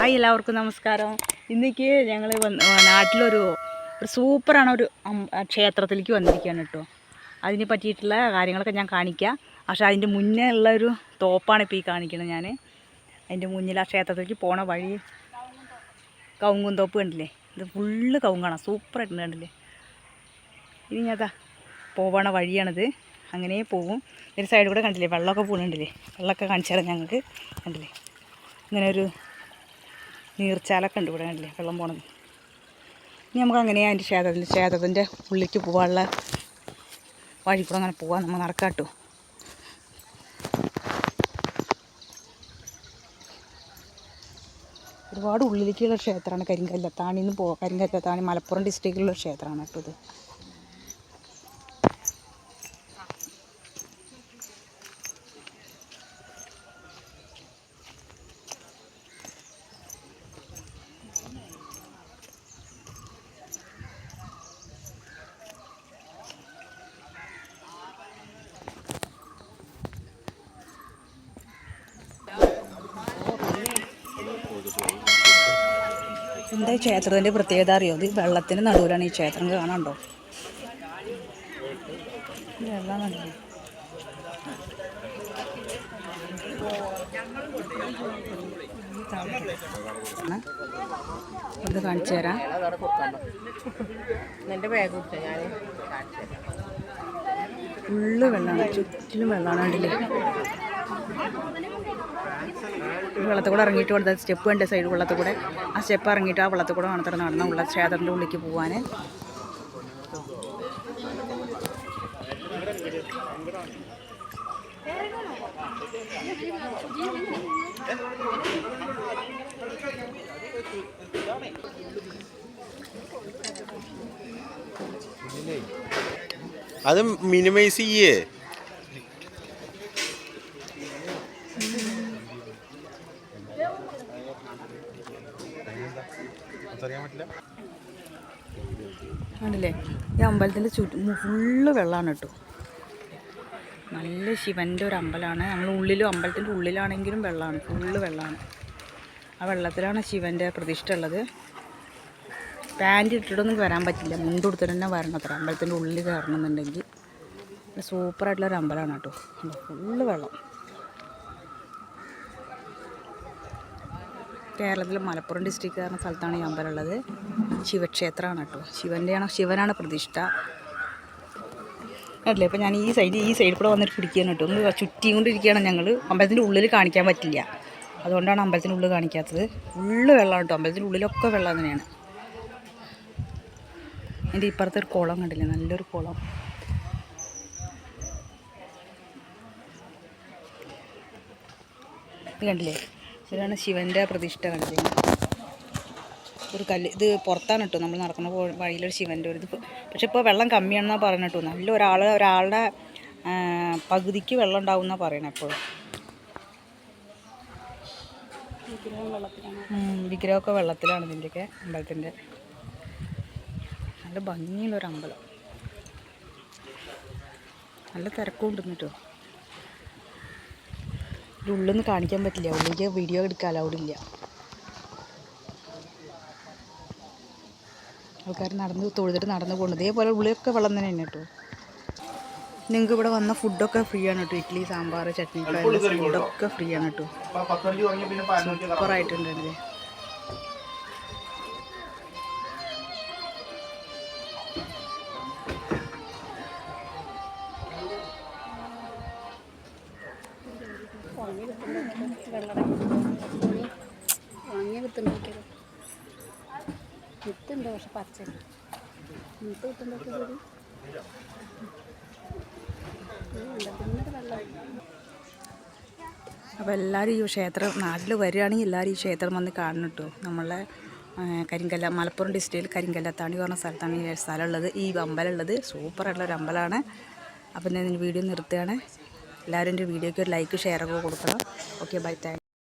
Hi, എല്ലാവർക്കും നമസ്കാരം. ഇന്നേക്ക് ഞങ്ങൾ നാട്ടിലൊരു സൂപ്പറാണ് ഒരു ക്ഷേത്രത്തിലേക്ക് വന്നിരിക്കുകയാണ് കേട്ടോ. അതിനെ പറ്റിയിട്ടുള്ള കാര്യങ്ങളൊക്കെ ഞാൻ കാണിക്കാം. പക്ഷേ അതിൻ്റെ മുന്നേ ഉള്ളൊരു തോപ്പാണ് ഇപ്പോൾ ഈ കാണിക്കുന്നത്. ഞാൻ അതിൻ്റെ മുന്നിൽ ആ ക്ഷേത്രത്തിലേക്ക് പോണ വഴി കവുങ്ങും തോപ്പ് കണ്ടില്ലേ? ഇത് ഫുള്ള് കവുങ്ങാണ്, സൂപ്പറായിട്ടുണ്ട് കണ്ടില്ലേ? ഇനി ഞാൻ പോവണ വഴിയാണിത്. അങ്ങനെ പോകും. ഒരു സൈഡ് കൂടെ കണ്ടില്ലേ വെള്ളമൊക്കെ പോകുന്നുണ്ടല്ലേ? വെള്ളമൊക്കെ കാണിച്ചു തരാം ഞങ്ങൾക്ക്. കണ്ടില്ലേ ഇങ്ങനെ ഒരു നീർച്ചാലൊക്കെ ഉണ്ട് ഇവിടെ കണ്ടില്ലേ വെള്ളം പോണത്. ഇനി നമുക്ക് അങ്ങനെ അതിൻ്റെ ക്ഷേത്രത്തിൻ്റെ ഉള്ളിലേക്ക് പോകാനുള്ള വഴി കൂടെ അങ്ങനെ പോകാം. നമ്മൾ നടക്കാട്ടോ. ഒരുപാട് ഉള്ളിലേക്കുള്ള ക്ഷേത്രമാണ്. കരിങ്കല്ലത്താണിന്ന് കരിങ്കല്ലത്താണി മലപ്പുറം ഡിസ്ട്രിക്റ്റിലുള്ള ക്ഷേത്രമാണ് കേട്ടോ ഇത്. എന്താ ഈ ക്ഷേത്രത്തിൻ്റെ പ്രത്യേകത അറിയോ? ഇത് വെള്ളത്തിന് നടുവിലാണ് ഈ ക്ഷേത്രം. കാണാണ്ടോ? വെള്ളം ഇത് കാണിച്ചു തരാം. ഫുള്ള് വെള്ളമാണ്, ചുറ്റിലും വെള്ളമാണ് കണ്ടില്ലേ? വെള്ളത്തിൽ കൂടെ ഇറങ്ങിയിട്ട് കൊടുത്ത സ്റ്റെപ്പ് ഉണ്ട് സൈഡ് വെള്ളത്തിൽ കൂടെ. ആ സ്റ്റെപ്പ് ഇറങ്ങിയിട്ട് ആ വെള്ളത്തിൽ കൂടെ കാണത്തറ നടന്ന ഉള്ള ക്ഷേത്രത്തിൻ്റെ ഉള്ളിലേക്ക് പോകാൻ. അത് മിനിമൈസ് ചെയ്യേ. കണ്ടില്ലേ? ഈ അമ്പലത്തിൻ്റെ ചുറ്റും ഫുള്ള് വെള്ളമാണ് കേട്ടോ. നല്ല ശിവൻ്റെ ഒരു അമ്പലമാണ്. നമ്മൾ ഉള്ളിലും അമ്പലത്തിൻ്റെ ഉള്ളിലാണെങ്കിലും വെള്ളമാണ്, ഫുള്ള് വെള്ളമാണ്. ആ വെള്ളത്തിലാണ് ശിവൻ്റെ പ്രതിഷ്ഠ ഉള്ളത്. പാൻറ് ഇട്ടിട്ടൊന്നും വരാൻ പറ്റില്ല, മുണ്ട് കൊടുത്തിട്ട് തന്നെ വരണം അത്ര അമ്പലത്തിൻ്റെ ഉള്ളിൽ കയറണമെന്നുണ്ടെങ്കിൽ. സൂപ്പറായിട്ടുള്ളൊരു അമ്പലമാണ് കേട്ടോ. ഫുള്ള് വെള്ളം. കേരളത്തിലെ മലപ്പുറം ഡിസ്ട്രിക്ട് പറഞ്ഞ സ്ഥലത്താണ് ഈ അമ്പലം ഉള്ളത്. ശിവക്ഷേത്രമാണ് കേട്ടോ. ശിവനാണ് പ്രതിഷ്ഠ. അല്ലേ? അപ്പോൾ ഞാൻ ഈ സൈഡിൽ കൂടെ വന്നിട്ട് പിടിക്കുകയാണ് കേട്ടോ. ഒന്ന് ചുറ്റിയും കൊണ്ടിരിക്കുകയാണ് ഞങ്ങൾ. അമ്പലത്തിൻ്റെ ഉള്ളിൽ കാണിക്കാൻ പറ്റില്ല, അതുകൊണ്ടാണ് അമ്പലത്തിൻ്റെ ഉള്ളിൽ കാണിക്കാത്തത്. ഫുള്ള് വെള്ളമാണ് കേട്ടോ. അമ്പലത്തിൻ്റെ ഉള്ളിലൊക്കെ വെള്ളം തന്നെയാണ്. എൻ്റെ ഇപ്പുറത്തെ ഒരു കുളം കണ്ടില്ലേ? നല്ലൊരു കുളം. ഇത് കണ്ടില്ലേ? ഇതാണ് ശിവൻ്റെ പ്രതിഷ്ഠ. കണ്ടില്ലേ? ഒരു കല്ല്. ഇത് പുറത്താണ് കേട്ടോ, നമ്മൾ നടക്കുന്ന വഴിയിലൊരു ശിവൻ്റെ ഒരു ഇത്. പക്ഷെ ഇപ്പോൾ വെള്ളം കമ്മിയാണെന്നാണ് പറയുന്നത് കേട്ടോ. നല്ല ഒരാളുടെ പകുതിക്ക് വെള്ളം ഉണ്ടാവും എന്നാണ് പറയണത് എപ്പോഴും. വിഗ്രഹമൊക്കെ വെള്ളത്തിലാണ് ഇതിൻ്റെയൊക്കെ അമ്പലത്തിൻ്റെ. നല്ല ഭംഗിയുള്ളൊരു അമ്പലം. നല്ല തിരക്കും ഉണ്ടെന്ന് കേട്ടോ. ഉള്ളൊന്നും കാണിക്കാൻ പറ്റില്ല, ഉള്ളിലേക്ക് വീഡിയോ എടുക്കാൻ അലൗഡ് ഇല്ല. ആൾക്കാർ തൊഴുതിട്ട് നടന്നു പോകുന്നത്. ഇതേപോലെ ഉള്ളിലൊക്കെ വെള്ളം തന്നെയാണ് കേട്ടോ. നിങ്ങൾക്ക് ഇവിടെ വന്ന ഫുഡൊക്കെ ഫ്രീ ആണ് കേട്ടോ. ഇഡ്ഡലി, സാമ്പാർ, ചട്നി, ഫുഡൊക്കെ ഫ്രീ ആണ് കേട്ടോ. സൂപ്പറായിട്ടുണ്ടല്ലേ? വിത്തുണ്ടോ? പക്ഷെ പച്ചരി വിത്ത് കിട്ടുമ്പോഴൊക്കെ അപ്പോൾ എല്ലാവരും ഈ ക്ഷേത്രം നാട്ടിൽ വരികയാണെങ്കിൽ എല്ലാവരും ഈ ക്ഷേത്രം വന്ന് കാണണം കേട്ടോ. നമ്മളെ മലപ്പുറം ഡിസ്ട്രിക്റ്റിൽ കരിങ്കല്ലത്താണി പറഞ്ഞ സ്ഥലത്താണ് ഈ സ്ഥലം ഉള്ളത്, ഈ അമ്പലം ഉള്ളത്. സൂപ്പറായിട്ടുള്ളൊരു അമ്പലമാണ്. അപ്പോൾ ഞാൻ വീഡിയോ നിർത്തുകയാണ്. എല്ലാവരും എൻ്റെ വീഡിയോയ്ക്ക് ഒരു ലൈക്ക് ഷെയറൊക്കെ കൊടുക്കണം. Okay, bye, thank.